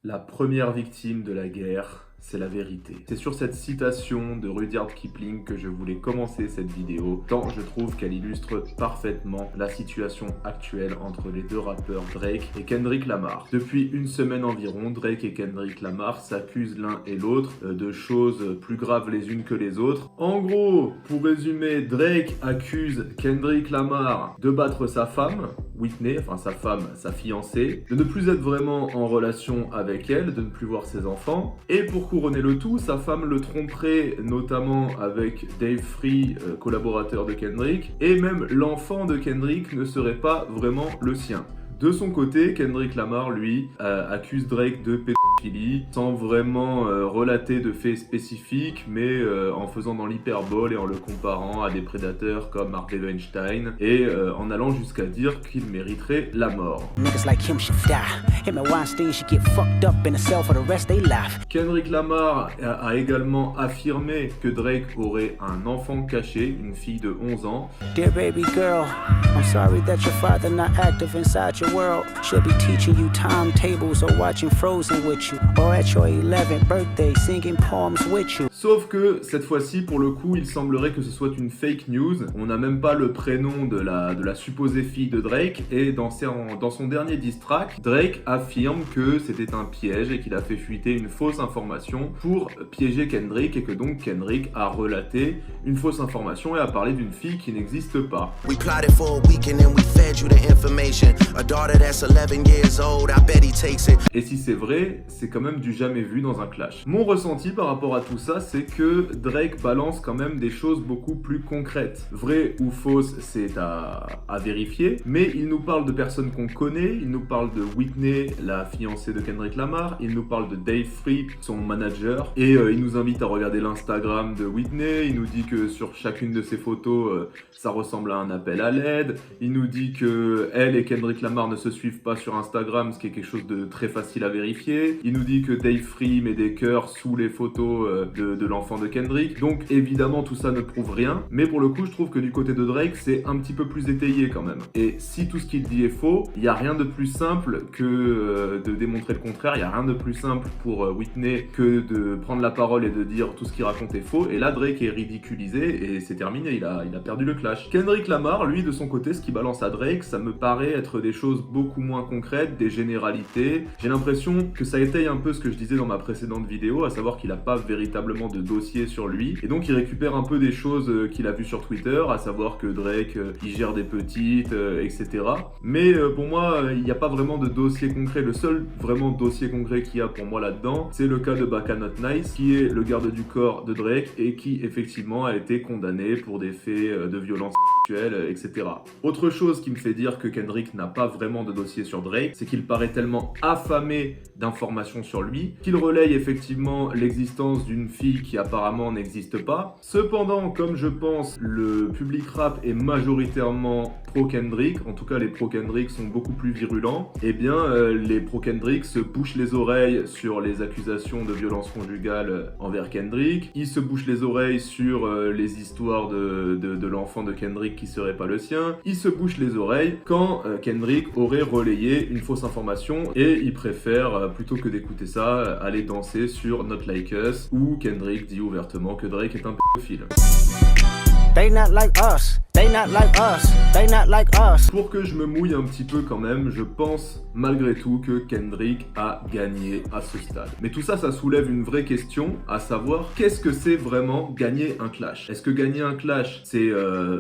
La première victime de la guerre, c'est la vérité. C'est sur cette citation de Rudyard Kipling que je voulais commencer cette vidéo, tant je trouve qu'elle illustre parfaitement la situation actuelle entre les deux rappeurs Drake et Kendrick Lamar. Depuis une semaine environ, Drake et Kendrick Lamar s'accusent l'un et l'autre de choses plus graves les unes que les autres. En gros, pour résumer, Drake accuse Kendrick Lamar de battre sa femme, Whitney, enfin sa femme, sa fiancée, de ne plus être vraiment en relation avec elle, de ne plus voir ses enfants, et pour couronner le tout, sa femme le tromperait notamment avec Dave Free, collaborateur de Kendrick, et même l'enfant de Kendrick ne serait pas vraiment le sien. De son côté, Kendrick Lamar, lui, accuse Drake de pédophilie, sans vraiment relater de faits spécifiques, mais en faisant dans l'hyperbole et en le comparant à des prédateurs comme Harvey Weinstein, et en allant jusqu'à dire qu'il mériterait la mort. Kendrick Lamar a également affirmé que Drake aurait un enfant caché, une fille de 11 ans. Dear baby girl, I'm sorry that your father not active inside your world. She'll be teaching you timetables or watching Frozen with you, or at your 11th birthday singing poems with you. Sauf que cette fois-ci, pour le coup, il semblerait que ce soit une fake news. On n'a même pas le prénom de la supposée fille de Drake. Et dans son dernier diss track, Drake affirme que c'était un piège et qu'il a fait fuiter une fausse information pour piéger Kendrick, et que donc Kendrick a relaté une fausse information et a parlé d'une fille qui n'existe pas. We plotted for a weekend and we fed you the information. A daughter that's 11 years old, I bet he takes it. Et si c'est vrai, c'est quand même du jamais vu dans un clash. Mon ressenti par rapport à tout ça, c'est que Drake balance quand même des choses beaucoup plus concrètes. Vrai ou fausse, c'est à vérifier, mais il nous parle de personnes qu'on connaît, il nous parle de Whitney, la fiancée de Kendrick Lamar, il nous parle de Dave Free, son manager, et il nous invite à regarder l'Instagram de Whitney, il nous dit que sur chacune de ses photos, ça ressemble à un appel à l'aide, il nous dit que elle et Kendrick Lamar ne se suivent pas sur Instagram, ce qui est quelque chose de très facile à vérifier, il nous dit que Dave Free met des cœurs sous les photos de l'enfant de Kendrick, donc évidemment tout ça ne prouve rien, mais pour le coup je trouve que du côté de Drake c'est un petit peu plus étayé quand même. Et si tout ce qu'il dit est faux, il n'y a rien de plus simple que de démontrer le contraire, il n'y a rien de plus simple pour Whitney que de prendre la parole et de dire tout ce qu'il raconte est faux, et là Drake est ridiculisé et c'est terminé, il a perdu le clash. Kendrick Lamar, lui de son côté, ce qu'il balance à Drake, ça me paraît être des choses beaucoup moins concrètes, des généralités. J'ai l'impression que ça étaye un peu ce que je disais dans ma précédente vidéo, à savoir qu'il n'a pas véritablement de dossier sur lui, et donc il récupère un peu des choses qu'il a vues sur Twitter, à savoir que Drake il gère des petites, etc. Mais pour moi il n'y a pas vraiment de dossier concret. Le seul vraiment dossier concret qu'il y a pour moi là-dedans, c'est le cas de Baka Not Nice, qui est le garde du corps de Drake et qui effectivement a été condamné pour des faits de violence sexuelle, etc. Autre chose qui me fait dire que Kendrick n'a pas vraiment de dossier sur Drake, c'est qu'il paraît tellement affamé d'informations sur lui qu'il relaye effectivement l'existence d'une fille qui apparemment n'existe pas. Cependant, comme je pense le public rap est majoritairement pro-Kendrick, en tout cas les pro-Kendrick sont beaucoup plus virulents, et bien les pro-Kendrick se bouchent les oreilles sur les accusations de violence conjugale envers Kendrick, ils se bouchent les oreilles sur les histoires de l'enfant de Kendrick qui serait pas le sien, ils se bouchent les oreilles quand Kendrick aurait relayé une fausse information, et ils préfèrent, plutôt que d'écouter ça, aller danser sur Not Like Us, où Kendrick dit ouvertement que Drake est un pédophile. They not like us. They not like us. They not like us. Pour que je me mouille un petit peu quand même, je pense malgré tout que Kendrick a gagné à ce stade. Mais tout ça, ça soulève une vraie question, à savoir qu'est-ce que c'est vraiment gagner un clash? Est-ce que gagner un clash, c'est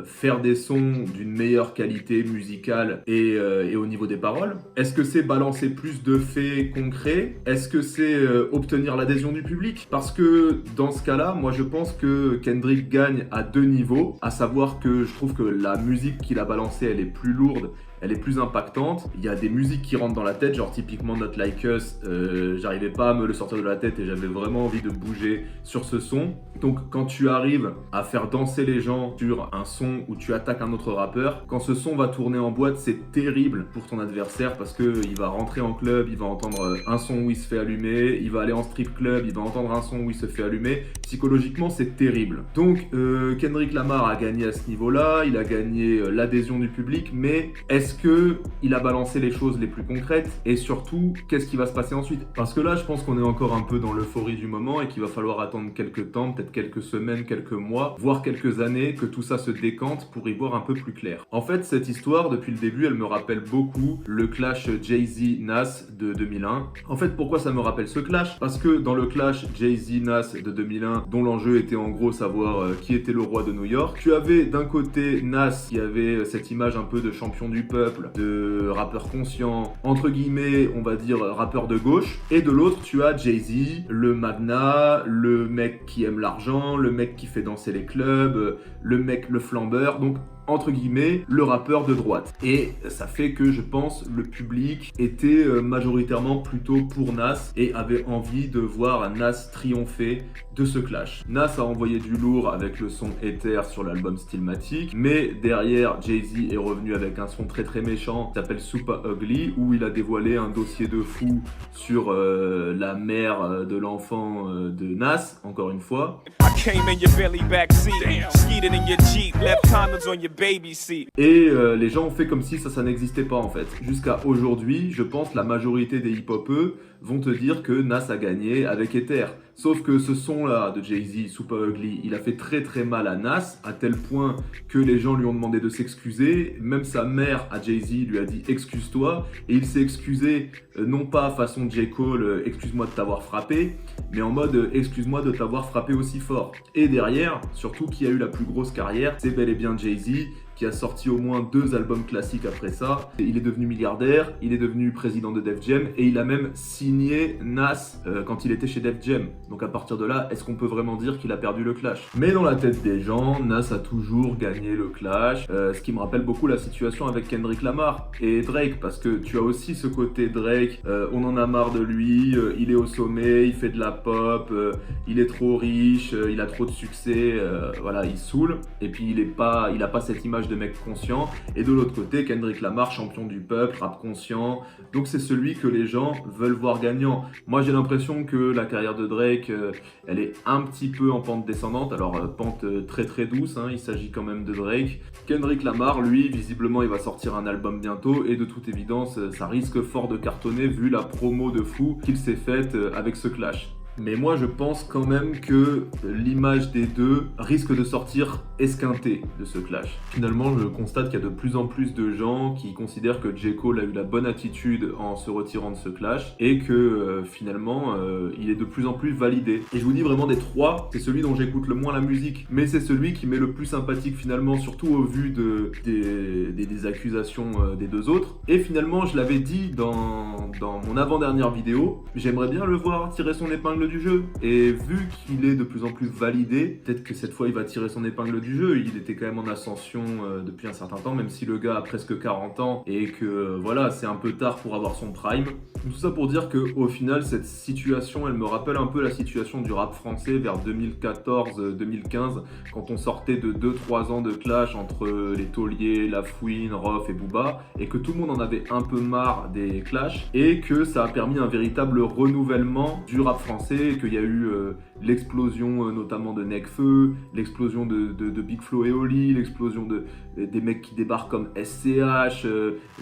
faire des sons d'une meilleure qualité musicale et au niveau des paroles? Est-ce que c'est balancer plus de faits concrets? Est-ce que c'est obtenir l'adhésion du public? Parce que dans ce cas-là, moi je pense que Kendrick gagne à deux niveaux, à savoir que je trouve que la musique qu'il a balancée, elle est plus lourde, elle est plus impactante. Il y a des musiques qui rentrent dans la tête, genre typiquement Not Like Us, j'arrivais pas à me le sortir de la tête et j'avais vraiment envie de bouger sur ce son. Donc quand tu arrives à faire danser les gens sur un son où tu attaques un autre rappeur, quand ce son va tourner en boîte, c'est terrible pour ton adversaire parce que il va rentrer en club, il va entendre un son où il se fait allumer, il va aller en strip club, il va entendre un son où il se fait allumer. Psychologiquement, c'est terrible. Donc Kendrick Lamar a gagné à ce niveau-là, il a gagné l'adhésion du public, mais est-ce est-ce que il a balancé les choses les plus concrètes et surtout, qu'est-ce qui va se passer ensuite? Parce que là, je pense qu'on est encore un peu dans l'euphorie du moment et qu'il va falloir attendre quelques temps, peut-être quelques semaines, quelques mois, voire quelques années, que tout ça se décante pour y voir un peu plus clair. En fait, cette histoire, depuis le début, elle me rappelle beaucoup le clash Jay-Z-Nas de 2001. En fait, pourquoi ça me rappelle ce clash? Parce que dans le clash Jay-Z-Nas de 2001, dont l'enjeu était en gros savoir qui était le roi de New York, tu avais d'un côté Nas qui avait cette image un peu de champion du peuple, de rappeur conscient, entre guillemets, on va dire rappeur de gauche, et de l'autre, tu as Jay-Z, le magnat, le mec qui aime l'argent, le mec qui fait danser les clubs, le mec, le flambeur, donc entre guillemets, le rappeur de droite. Et ça fait que je pense le public était majoritairement plutôt pour Nas et avait envie de voir Nas triompher de ce clash. Nas a envoyé du lourd avec le son Ether sur l'album Stillmatic, mais derrière, Jay-Z est revenu avec un son très très méchant qui s'appelle Super Ugly, où il a dévoilé un dossier de fou sur la mère de l'enfant de Nas, encore une fois. Et les gens ont fait comme si ça n'existait pas en fait. Jusqu'à aujourd'hui, je pense la majorité des hip-hopeux vont te dire que Nas a gagné avec Ether. Sauf que ce son-là de Jay-Z, Super Ugly, il a fait très très mal à Nas, à tel point que les gens lui ont demandé de s'excuser. Même sa mère à Jay-Z lui a dit « excuse-toi » et il s'est excusé, non pas façon J. Cole, excuse-moi de t'avoir frappé, mais en mode excuse-moi de t'avoir frappé aussi fort. Et derrière, surtout qui a eu la plus grosse carrière, c'est bel et bien Jay-Z, qui a sorti au moins 2 albums classiques après ça. Il est devenu milliardaire, il est devenu président de Def Jam et il a même signé Nas quand il était chez Def Jam. Donc à partir de là, est-ce qu'on peut vraiment dire qu'il a perdu le clash? Mais dans la tête des gens, Nas a toujours gagné le clash, ce qui me rappelle beaucoup la situation avec Kendrick Lamar et Drake, parce que tu as aussi ce côté Drake, on en a marre de lui, il est au sommet, il fait de la pop, il est trop riche, il a trop de succès, voilà, il saoule, et puis il a pas cette image de mec conscient. Et de l'autre côté, Kendrick Lamar, champion du peuple, rap conscient. Donc c'est celui que les gens veulent voir gagnant. Moi j'ai l'impression que la carrière de Drake, elle est un petit peu en pente descendante. Alors pente très très douce, hein, il s'agit quand même de Drake. Kendrick Lamar, lui, visiblement il va sortir un album bientôt et de toute évidence ça risque fort de cartonner vu la promo de fou qu'il s'est faite avec ce clash. Mais moi je pense quand même que l'image des deux risque de sortir esquintée de ce clash. Finalement je constate qu'il y a de plus en plus de gens qui considèrent que J. Cole a eu la bonne attitude en se retirant de ce clash et que finalement il est de plus en plus validé. Et je vous dis vraiment des trois, c'est celui dont j'écoute le moins la musique, mais c'est celui qui m'est le plus sympathique finalement, surtout au vu des accusations des deux autres. Et finalement je l'avais dit dans mon avant-dernière vidéo, j'aimerais bien le voir tirer son épingle du jeu, et vu qu'il est de plus en plus validé, peut-être que cette fois il va tirer son épingle du jeu. Il était quand même en ascension depuis un certain temps, même si le gars a presque 40 ans et que voilà, c'est un peu tard pour avoir son prime. Donc, tout ça pour dire que au final cette situation elle me rappelle un peu la situation du rap français vers 2014-2015, quand on sortait de 2-3 ans de clash entre les Taulier, La Fouine, Rof et Booba, et que tout le monde en avait un peu marre des clashs, et que ça a permis un véritable renouvellement du rap français, et qu'il y a eu l'explosion notamment de Nekfeu, l'explosion de Big Flo et Oli, l'explosion des mecs qui débarquent comme SCH,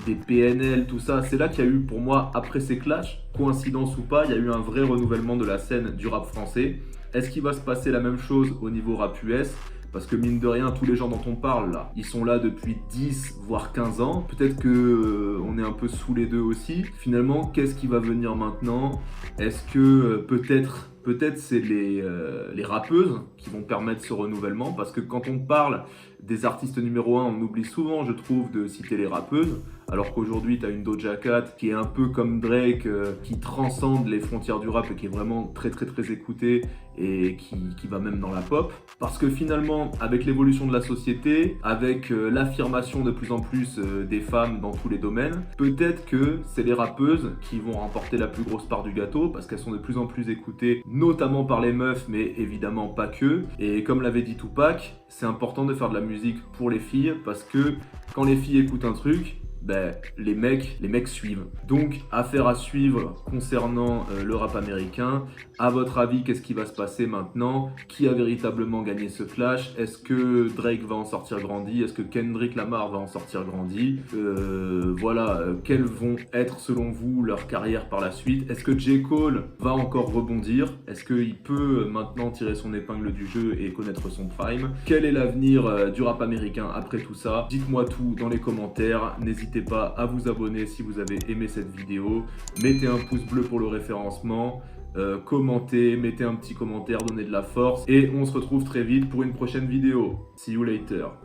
des PNL, tout ça. C'est là qu'il y a eu pour moi, après ces clashs, coïncidence ou pas, il y a eu un vrai renouvellement de la scène du rap français. Est-ce qu'il va se passer la même chose au niveau rap US ? Parce que mine de rien, tous les gens dont on parle là, ils sont là depuis 10 voire 15 ans. Peut-être que on est un peu sous les deux aussi. Finalement, qu'est-ce qui va venir maintenant ? Est-ce que peut-être c'est les rappeuses qui vont permettre ce renouvellement ? Parce que quand on parle des artistes numéro 1, on oublie souvent, je trouve, de citer les rappeuses. Alors qu'aujourd'hui, tu as une Doja Cat qui est un peu comme Drake, qui transcende les frontières du rap et qui est vraiment très très très écoutée et qui va même dans la pop. Parce que finalement, avec l'évolution de la société, avec l'affirmation de plus en plus des femmes dans tous les domaines, peut-être que c'est les rappeuses qui vont remporter la plus grosse part du gâteau, parce qu'elles sont de plus en plus écoutées, notamment par les meufs, mais évidemment pas que. Et comme l'avait dit Tupac, c'est important de faire de la musique pour les filles, parce que quand les filles écoutent un truc, les mecs suivent. Donc, affaire à suivre concernant le rap américain. À votre avis, qu'est-ce qui va se passer maintenant? Qui a véritablement gagné ce clash? Est-ce que Drake va en sortir grandi? Est-ce que Kendrick Lamar va en sortir grandi? Quelles vont être selon vous leurs carrières par la suite? Est-ce que J. Cole va encore rebondir? Est-ce qu'il peut maintenant tirer son épingle du jeu et connaître son prime? Quel est l'avenir du rap américain après tout ça? Dites-moi tout dans les commentaires. N'hésitez pas à vous abonner si vous avez aimé cette vidéo. Mettez un pouce bleu pour le référencement. Commentez, mettez un petit commentaire, donnez de la force. Et on se retrouve très vite pour une prochaine vidéo. See you later.